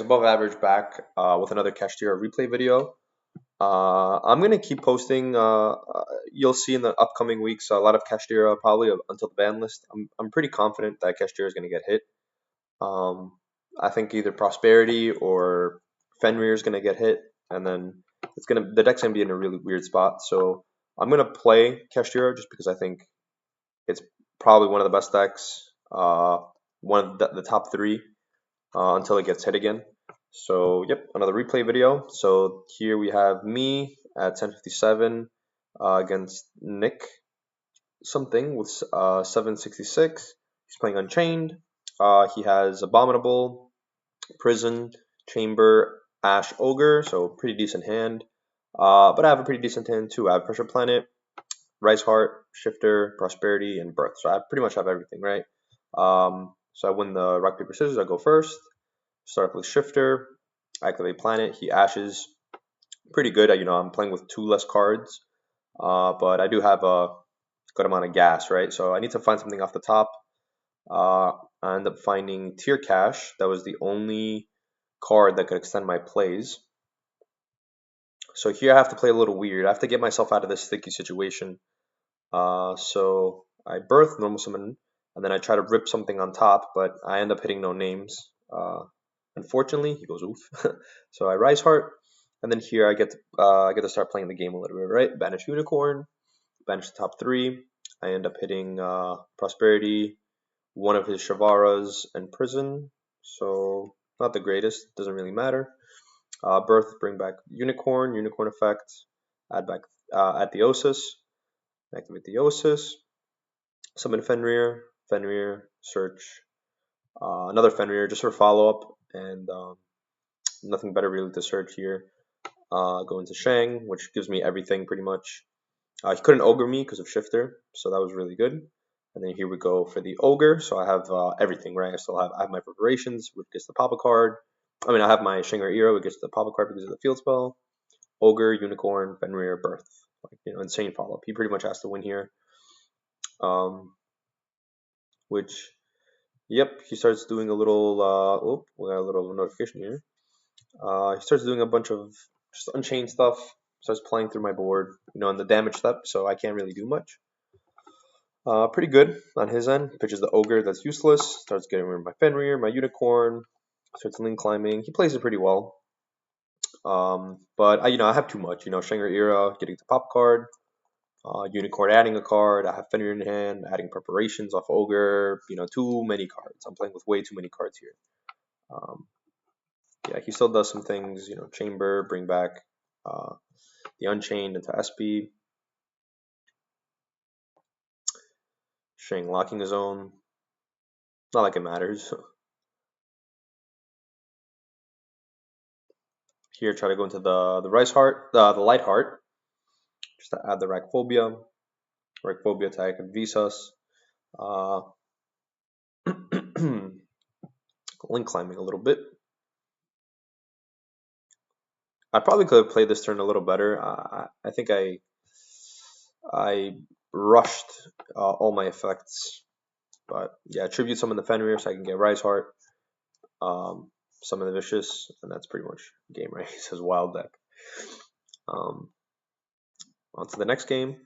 Above average back with another Kashtira replay video. I'm gonna keep posting. You'll see in the upcoming weeks a lot of Kashtira probably until the ban list. I'm pretty confident that Kashtira is gonna get hit. I think either Prosperity or Fenrir is gonna get hit, and then the deck's gonna be in a really weird spot. So I'm gonna play Kashtira just because I think it's probably one of the best decks. One of the top three until it gets hit again. So yep, another replay video. So here we have me at 1057 against Nick something with 766. He's playing Unchained. He has Abominable, Prison, Chamber, Ash, Ogre, so pretty decent hand. But I have a pretty decent hand too. I have Pressure Planet, Rise Heart, Shifter, Prosperity, and Birth. So I pretty much have everything, right? So I win the rock, paper, scissors. I go first. Start with Shifter, activate Planet. He ashes. Pretty good. I'm playing with 2 less cards, but I do have a good amount of gas, right? So I need to find something off the top. I end up finding Tier Cash. That was the only card that could extend my plays. So here I have to play a little weird. I have to get myself out of this sticky situation. So I birth, normal summon, and then I try to rip something on top, but I end up hitting no names. Unfortunately, he goes oof. So I Rise Heart, and then here I get to start playing the game a little bit, right? Banish Unicorn, banish the top 3. I end up hitting Prosperity, one of his Shavaras, and Prison. So not the greatest, doesn't really matter. Birth, bring back Unicorn effect, add Theosis, activate Theosis, summon Fenrir, search, another Fenrir just for follow up, and nothing better really to search here. Go into Shang, which gives me everything pretty much. He couldn't ogre me because of Shifter, so that was really good. And then here we go for the ogre. So I have everything, right? I have my preparations, which gets the pop-a card. I have my Shinger Era, which gets the pop-a card because of the field spell. Ogre, Unicorn, Fenrir, Birth. Insane follow-up. He pretty much has to win here. Which, yep, he starts doing a little. We got a little notification here. He starts doing a bunch of just Unchained stuff. Starts playing through my board, in the damage step, so I can't really do much. Pretty good on his end. Pitches the ogre, that's useless. Starts getting rid of my Fenrir, my Unicorn. Starts link climbing. He plays it pretty well. But I have too much. Shinger Era, getting the pop card. Unicorn adding a card. I have Fenrir in hand, adding preparations off ogre. Too many cards. I'm playing with way too many cards here. Yeah, he still does some things. Chamber, bring back the Unchained into SP. Shang locking his own. Not like it matters. Here, try to go into the Rise Heart, the Light Heart, just to add the Rackphobia to active Visas. Link climbing a little bit. I probably could have played this turn a little better. I think I rushed all my effects, but yeah, tribute summon the Fenrir so I can get Rise Heart. Summon the Vicious, and that's pretty much game, right? He says wild deck. On to the next game.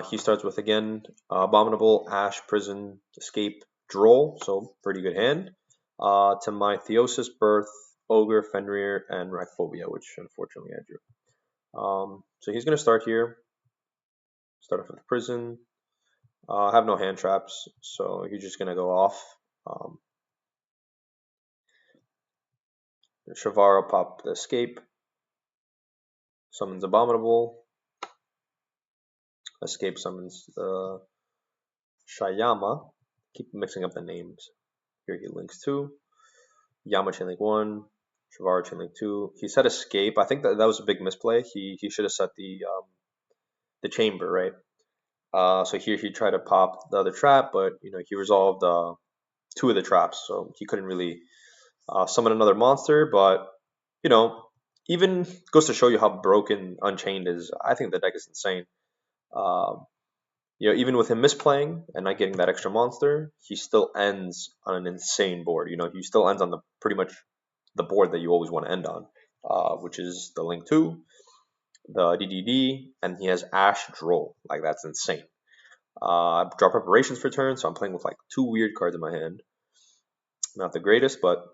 He starts with, again, Abominable, Ash, Prison, Escape, Droll, so pretty good hand. To my Theosis, Birth, Ogre, Fenrir, and Rackphobia, which unfortunately I drew. So he's going to start here. Start off with Prison. I have no hand traps, so he's just going to go off. Shavara pop the Escape. Summons Abominable. Escape summons the Shayama. Keep mixing up the names. Here he links 2. Yama chain link 1. Shavara chain link 2. He said Escape. I think that was a big misplay. He should have set the chamber, right? So here he tried to pop the other trap, but he resolved 2 of the traps, so he couldn't really summon another monster. But even goes to show you how broken Unchained is. I think the deck is insane. You know, even with him misplaying and not getting that extra monster, he still ends on an insane board. You know, he still ends on the pretty much the board that you always want to end on, which is the Link 2, the DDD, and he has Ash Droll. Like, that's insane. I draw preparations for turn, so I'm playing with like 2 weird cards in my hand. Not the greatest, but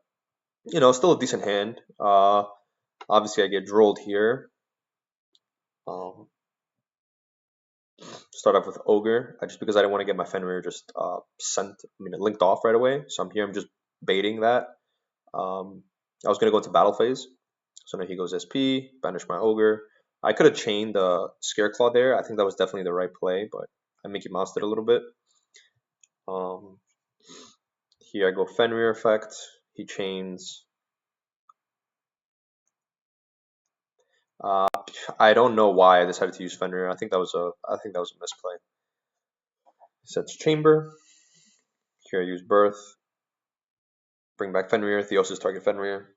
you know, still a decent hand. Obviously, I get drolled here. Start off with Ogre, just because I didn't want to get my Fenrir just linked off right away. So I'm just baiting that. I was going to go into battle phase. So now he goes SP, banish my Ogre. I could have chained the Scareclaw there. I think that was definitely the right play, but I Mickey Moused it a little bit. Here I go Fenrir effect. He chains. I don't know why I decided to use Fenrir. I think that was a misplay. Sets Chamber. Here I use Birth. Bring back Fenrir. Theosis target Fenrir.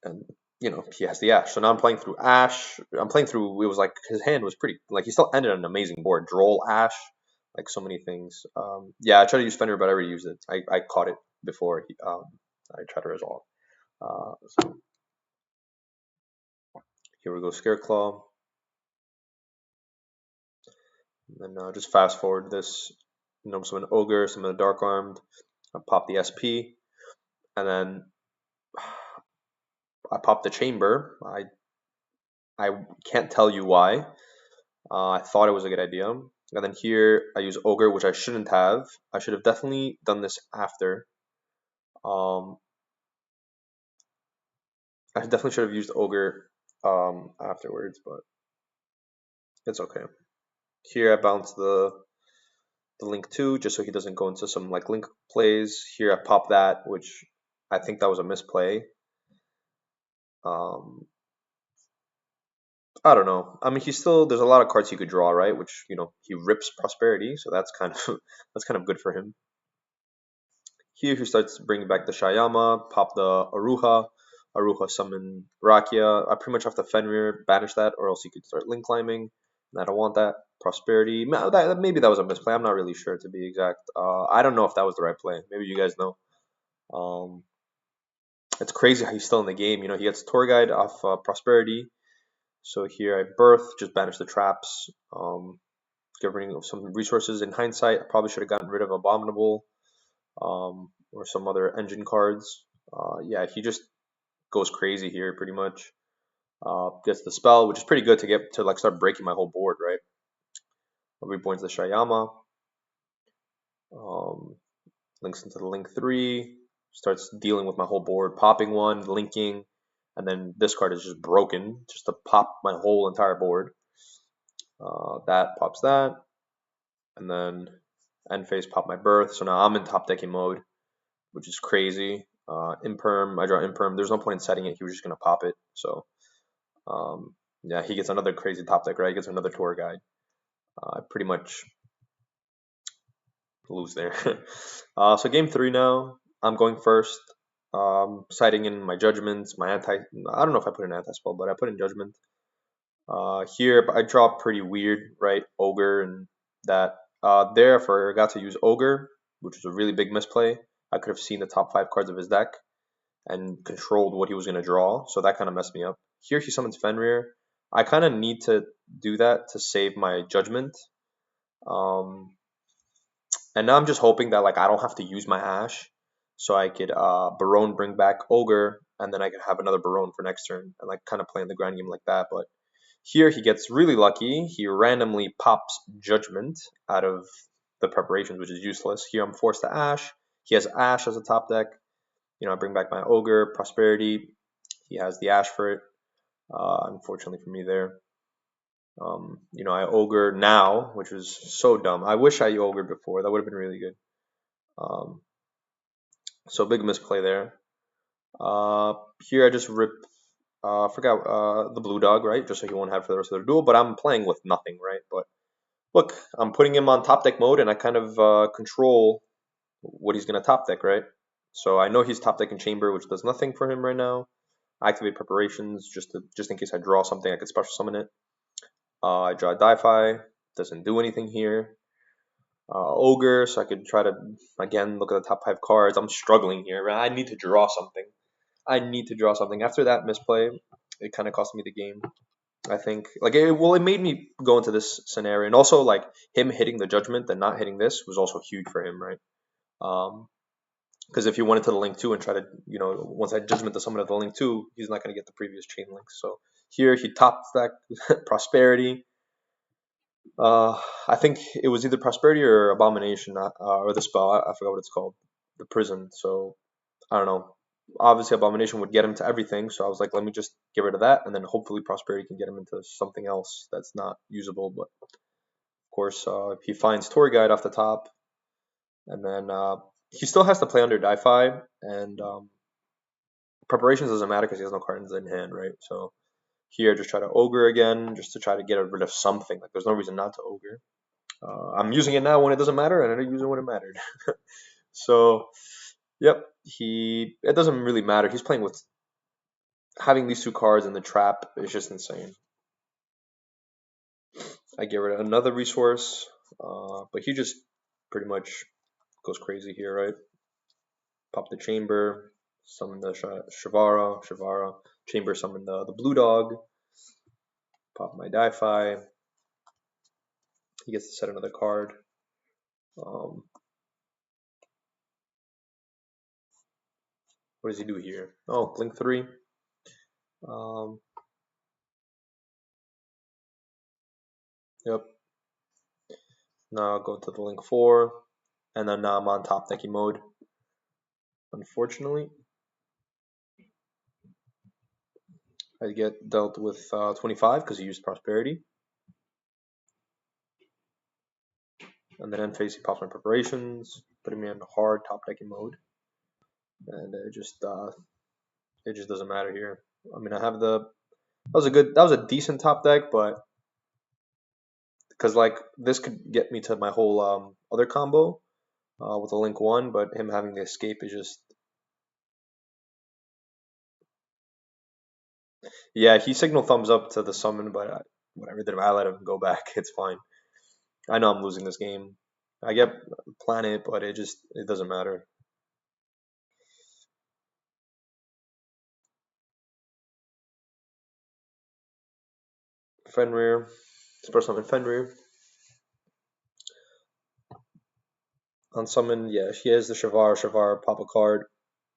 And you know, he has the Ash. So now I'm playing through Ash. I'm playing through, it was like his hand was pretty, like he still ended on an amazing board. Droll, Ash, like so many things. Yeah, I tried to use Fenrir, but I already used it. I caught it before I tried to resolve. So here we go, Scareclaw. And then just fast forward this. You know, some an Ogre, some of the Dark Armed. I pop the SP. And then I pop the Chamber. I can't tell you why. I thought it was a good idea. And then here I use Ogre, which I shouldn't have. I should have definitely done this after. I definitely should have used Ogre afterwards, but it's okay. Here I bounce the Link 2 just so he doesn't go into some like Link plays. Here I pop that, which I think that was a misplay. I don't know. I mean, there's a lot of cards he could draw, right? Which, you know, he rips Prosperity, so that's kind of that's kind of good for him. Here he starts bringing back the Shayama, pop the Aruha summon Rakia. I pretty much have to Fenrir, banish that, or else he could start link climbing. And I don't want that. Prosperity. Maybe that was a misplay. I'm not really sure, to be exact. I don't know if that was the right play. Maybe you guys know. It's crazy how he's still in the game. You know, he gets Tour Guide off Prosperity. So here I Birth, just banish the traps. Get rid of some resources. In hindsight, I probably should have gotten rid of Abominable. Or some other engine cards. Yeah, he just goes crazy here pretty much. Gets the spell, which is pretty good to get to like start breaking my whole board, right? Reborns the Shayama. Links into the Link 3. Starts dealing with my whole board, popping one, linking, and then this card is just broken, just to pop my whole entire board. That pops that, and then end phase pop my Birth. So now I'm in top decking mode, which is crazy. Imperm, I draw Imperm. There's no point in setting it. He was just gonna pop it. So yeah, he gets another crazy top deck, right? He gets another Tour Guide. I pretty much lose there. So game 3 now. I'm going first. Citing in my judgments, I don't know if I put an anti-spell, but I put in judgment. Here I draw pretty weird, right? Ogre and that. There I forgot to use Ogre, which was a really big misplay. I could have seen the top 5 cards of his deck and controlled what he was going to draw, so that kind of messed me up. Here he summons Fenrir. I kind of need to do that to save my judgment. And now I'm just hoping that like I don't have to use my Ash, so I could Barone bring back Ogre, and then I could have another Barone for next turn, and like kind of playing the grind game like that. But here he gets really lucky. He randomly pops Judgment out of the preparations, which is useless. Here I'm forced to Ash. He has Ash as a top deck. You know, I bring back my Ogre, Prosperity. He has the Ash for it. Unfortunately for me there. You know, I Ogre now, which was so dumb. I wish I Ogre before. That would have been really good. So big misplay there. Here I just rip, forgot the blue dog, right? Just so he won't have for the rest of the duel. But I'm playing with nothing, right? But look, I'm putting him on top deck mode, and I kind of control what he's gonna top deck, right? So I know he's top decking Chamber, which does nothing for him right now. I activate preparations just in case I draw something, I could special summon it. I draw Di-Fi, doesn't do anything here. Ogre, so I could try to, again, look at the top 5 cards. I'm struggling here. I need to draw something. I need to draw something. After that misplay, it kind of cost me the game. I think, like, it made me go into this scenario, and also like him hitting the judgment and not hitting this was also huge for him, right? Because if he went into the link 2 and try to, once I judgment the summon of the link 2, he's not going to get the previous chain links. So here he tops that prosperity. I think it was either prosperity or abomination, or the spell. I forgot what it's called, the prison. So I don't know. Obviously, abomination would get him to everything. So I was like, let me just get rid of that, and then hopefully prosperity can get him into something else that's not usable. But of course, if he finds tour guide off the top, and then he still has to play under Di-Fi, and preparations doesn't matter because he has no cards in hand, right? So here, just try to ogre again, just to try to get rid of something. Like there's no reason not to ogre. I'm using it now when it doesn't matter, and I didn't use it when it mattered. So, yep, it doesn't really matter. He's playing with having these 2 cards in the trap is just insane. I get rid of another resource, but he just pretty much goes crazy here, right? Pop the chamber, summon the Shavara, chamber summon the blue dog, pop my Di-Fi. He gets to set another card. What does he do here? Oh, blink 3. Yep. Now I'll go to the link 4, and then now I'm on top decking mode. Unfortunately, I get dealt with 25 because he used prosperity. And then end phase he pops my preparations, putting me in hard top decking mode, and it just doesn't matter here. I mean, I have that was a decent top deck, but because like this could get me to my whole other combo with a link 1, but him having the escape is just, yeah, he signaled thumbs up to the summon, but whatever, I let him go back. It's fine. I know I'm losing this game. I get planet, but it doesn't matter. Fenrir, first summon Fenrir. On summon, yeah, he has the Shavar, pop a card,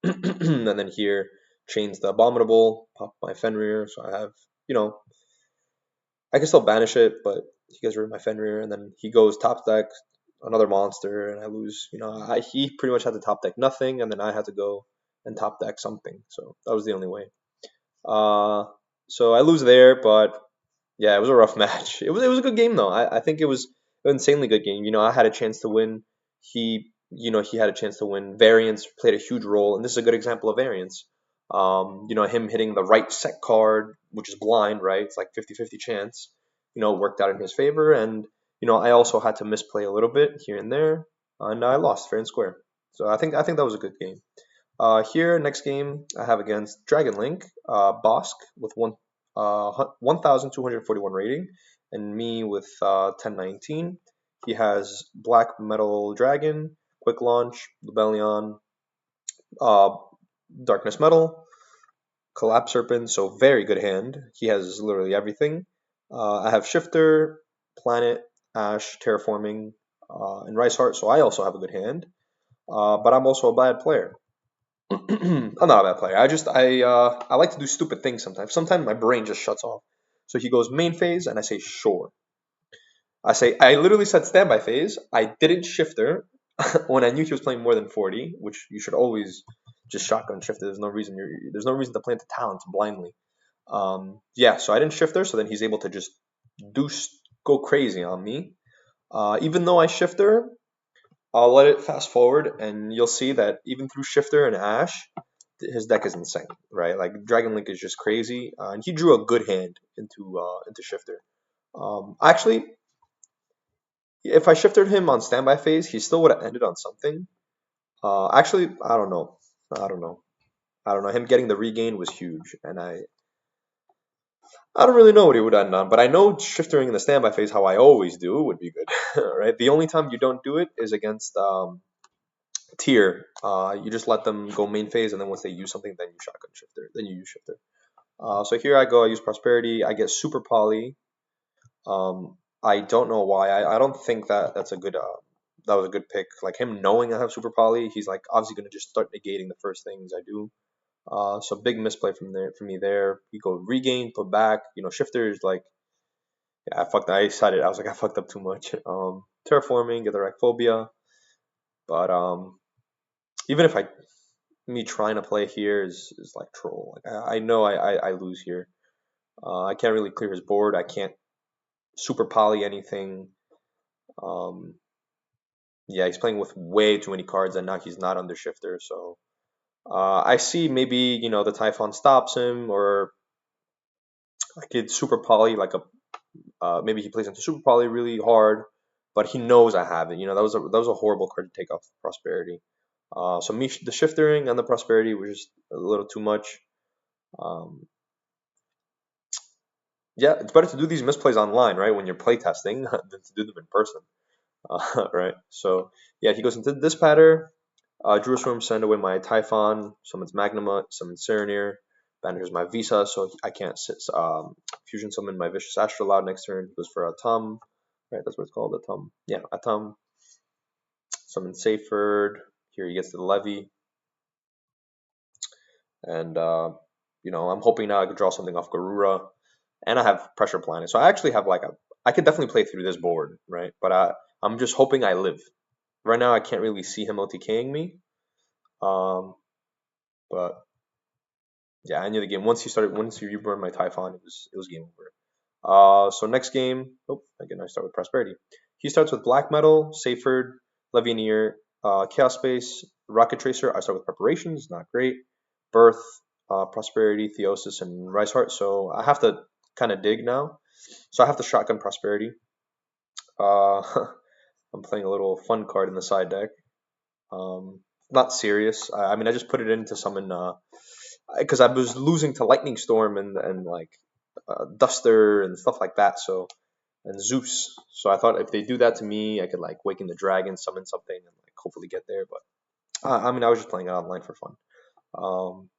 and then here chains the Abominable, pop my Fenrir, so I have, I can still banish it, but he gets rid of my Fenrir, and then he goes top deck, another monster, and I lose. He pretty much had to top deck nothing, and then I had to go and top deck something, so that was the only way. So I lose there, but yeah, it was a rough match. It was a good game though. I think it was an insanely good game. I had a chance to win. He had a chance to win. Variance played a huge role, and this is a good example of variance. Him hitting the right set card, which is blind, right? It's like 50-50 chance. Worked out in his favor, and I also had to misplay a little bit here and there, and I lost fair and square. So I think that was a good game. Here, next game I have against Dragon Link, Bosk with 1,241 rating, and me with 1019. He has Black Metal Dragon, Quick Launch, Lebellion, uh, Darkness Metal, Collapse Serpent, so very good hand. He has literally everything. I have Shifter, Planet, Ash, Terraforming, and Rice Heart, so I also have a good hand. But I'm also a bad player. I'm not a bad player. I like to do stupid things sometimes. Sometimes my brain just shuts off. So he goes main phase, and I say sure. I literally said standby phase. I didn't shifter when I knew he was playing more than 40, which you should always just shotgun shifter. There's no reason to plant the talents blindly. Yeah, so I didn't shifter, so then he's able to just go crazy on me. Even though I shifter, I'll let it fast forward, and you'll see that even through Shifter and Ash, his deck is insane, right? Like Dragon Link is just crazy, and he drew a good hand into Shifter. Actually, if I shifted him on standby phase, he still would have ended on something. Actually, I don't know. I don't know. Him getting the regain was huge, and I don't really know what he would end on, but I know shiftering in the standby phase, how I always do, would be good, right? The only time you don't do it is against tier. You just let them go main phase, and then once they use something, then you shotgun shifter, then you use shifter. So here I go, I use prosperity, I get super poly. I don't know why. I don't think that that's a good that was a good pick. Like him knowing I have super poly, he's like obviously gonna just start negating the first things I do. So big misplay from there for me there. You go regain, put back. You know, shifters like yeah, I fucked. I decided I was like I fucked up too much. Terraforming, get the phobia, but even if I me trying to play here is like troll. Like I know I lose here. I can't really clear his board. I can't super poly anything. Um, yeah, he's playing with way too many cards, and now he's not under shifter. So I see maybe the Typhon stops him, or I could super poly like a maybe he plays into super poly really hard, but he knows I have it. That was a horrible card to take off prosperity. So me the shiftering and the prosperity was just a little too much. Um, yeah, it's better to do these misplays online, right? When you're playtesting than to do them in person, right? So yeah, he goes into this pattern. Jerusalem send away my Typhon, summons Magnuma, summons Serenir, banishes my Visa, so I can't fusion summon my Vicious Astrolabe next turn. He goes for a Tum, right? That's what it's called, a Tum. Yeah, a Tum. Summon Seyford. Here he gets the Levy, and I'm hoping now I could draw something off Garura, and I have Pressure Planet, so I actually have I could definitely play through this board, right? But I'm just hoping I live. Right now, I can't really see him OTKing me. But yeah, I knew the game. Once he reburned my Typhon, it was game over. So next game, again I start with Prosperity. He starts with Black Metal, Seyford, Levianeer, Chaos Space, Rocket Tracer. I start with Preparations, not great. Birth, Prosperity, Theosis, and Rise Heart. So I have to kind of dig now. So I have to shotgun Prosperity. Uh, I'm playing a little fun card in the side deck. Not serious. I mean, I just put it in to summon because I was losing to Lightning Storm and like Duster and stuff like that. So and Zeus. So I thought if they do that to me, I could like Waken the Dragon, summon something, and like hopefully get there. But I mean, I was just playing it online for fun. Um,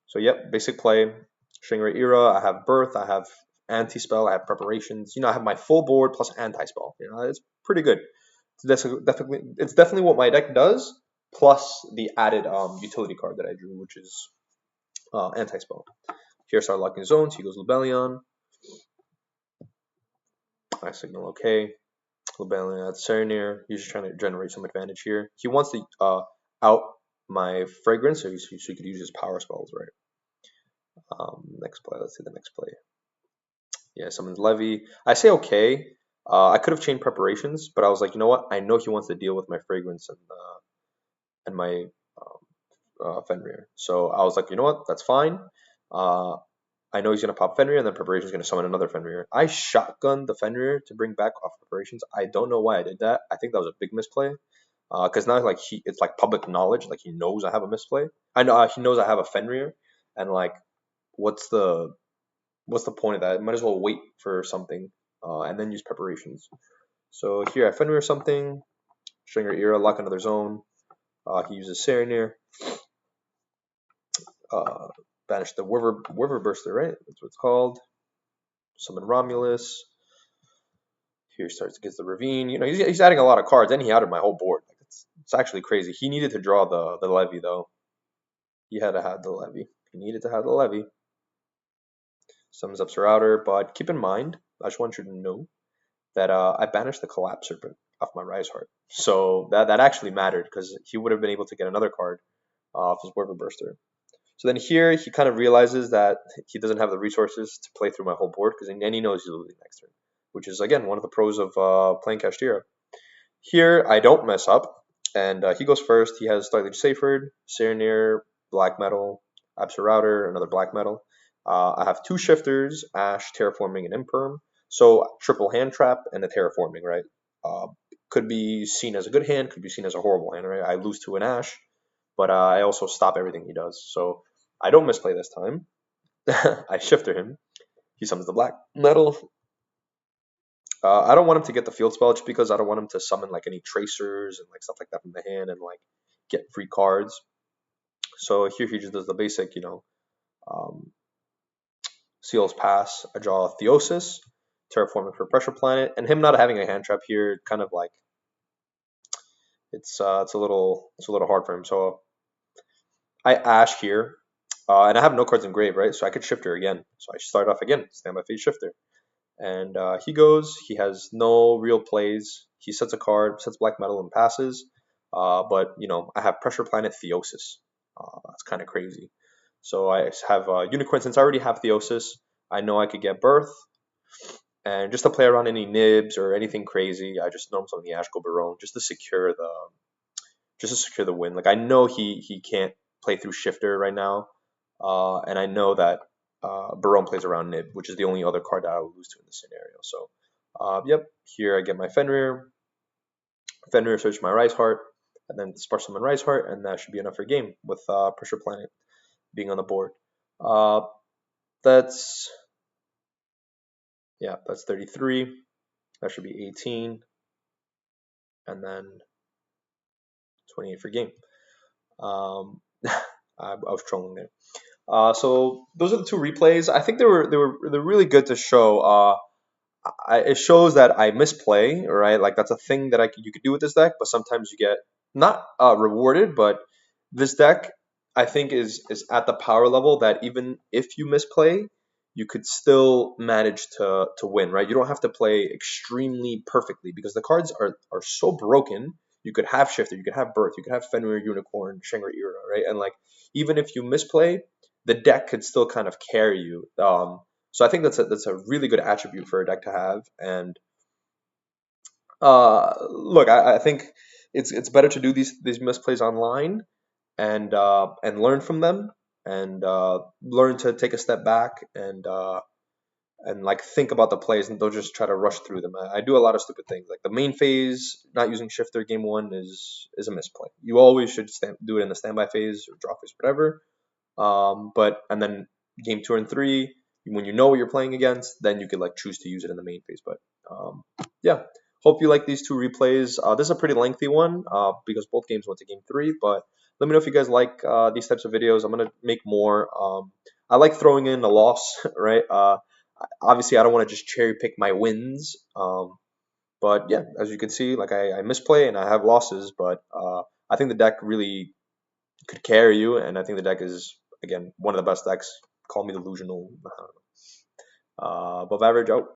so yep, basic play. Stingray Era. I have Birth. I have Anti Spell. I have Preparations. I have my full board plus Anti Spell. It's pretty good. It's definitely what my deck does, plus the added utility card that I drew, which is Anti Spell. Here start locking zones. He goes Lubellion. I signal OK. Lubellion at Serenir. He's just trying to generate some advantage here. He wants to out my Fragrance, so he could use his power spells, right? Next play. Let's see the next play. Yeah, summons Levy. I say okay. I could have chained Preparations, but I was like, you know what? I know he wants to deal with my Fragrance and my Fenrir. So I was like, you know what? That's fine. I know he's going to pop Fenrir, and then Preparations is going to summon another Fenrir. I shotgunned the Fenrir to bring back off Preparations. I don't know why I did that. I think that was a big misplay. Because now like it's like public knowledge. Like he knows I have a misplay. I know he knows I have a Fenrir, and like, what's the point of that? I might as well wait for something, and then use Preparations. So here I Fenrir something, Stringer Era, lock another zone. He uses Serenir. Banish the Wyver Burster, right? That's what it's called. Summon Romulus. Here starts gets the Ravine. He's adding a lot of cards, and he added my whole board. Like it's actually crazy. He needed to draw the Levy though. He had to have the Levy. He needed to have the Levy. Summons up Router, but keep in mind, I just want you to know that I banished the Collapse Serpent off my Rise Heart. So that actually mattered because he would have been able to get another card off his Wyver Burster. So then here he kind of realizes that he doesn't have the resources to play through my whole board because then he knows he's losing next turn, which is again one of the pros of playing Kashtira. Here I don't mess up, and he goes first. He has Starlight Seyford, Serenir, Black Metal, Router, another Black Metal. I have two shifters, Ash, Terraforming, and Imperm. So triple hand trap and a Terraforming, right? Could be seen as a good hand, could be seen as a horrible hand, right? I lose to an Ash, but I also stop everything he does. So I don't misplay this time. I shifter him. He summons the black metal. I don't want him to get the field spell just because I don't want him to summon like any tracers and like stuff like that from the hand and like get free cards. So here he just does the basic, um, Seal's Pass. I draw Theosis, terraforming for Pressure Planet, and him not having a hand trap here, kind of like it's a little hard for him. So I Ash here, and I have no cards in grave, right? So I could shifter again. So I start off again, standby phase shifter. And he goes, he has no real plays. He sets a card, sets black metal, and passes. But, I have Pressure Planet Theosis. That's kind of crazy. So I have Unicorn. Since I already have Theosis, I know I could get Birth. And just to play around any nibs or anything crazy, I just norm summon the Ash Barone just to secure the win. Like I know he can't play through Shifter right now, and I know that Barone plays around Nib, which is the only other card that I would lose to in this scenario. So, yep, here I get my Fenrir, search my Rise Heart, and then Spark Summon Rise Heart, and that should be enough for game with Pressure Planet being on the board. That's 33. That should be 18, and then 28 for game. I was trolling there. So those are the two replays. I think they're really good to show. It shows that I misplay, right? Like that's a thing that you could do with this deck, but sometimes you get not rewarded. But this deck, I think, is at the power level that even if you misplay, you could still manage to win, right? You don't have to play extremely perfectly because the cards are so broken. You could have Shifter, you could have Birth, you could have Fenrir, Unicorn, Shangri-Ira, right? And like even if you misplay, the deck could still kind of carry you. So I think that's a really good attribute for a deck to have. And look, I think it's better to do these misplays online and learn from them and learn to take a step back and like think about the plays and don't just try to rush through them. I do a lot of stupid things like the main phase not using shifter game one is a misplay. You always should do it in the standby phase or draw phase, whatever. But and then game 2 and 3, when you know what you're playing against, then you could like choose to use it in the main phase. But yeah, hope you like these two replays. This is a pretty lengthy one because both games went to game 3. But let me know if you guys like these types of videos. I'm gonna make more. I like throwing in a loss, right? Obviously, I don't want to just cherry pick my wins. But yeah, as you can see, like I misplay and I have losses, but I think the deck really could carry you, and I think the deck is again one of the best decks. Call me delusional. Above average out.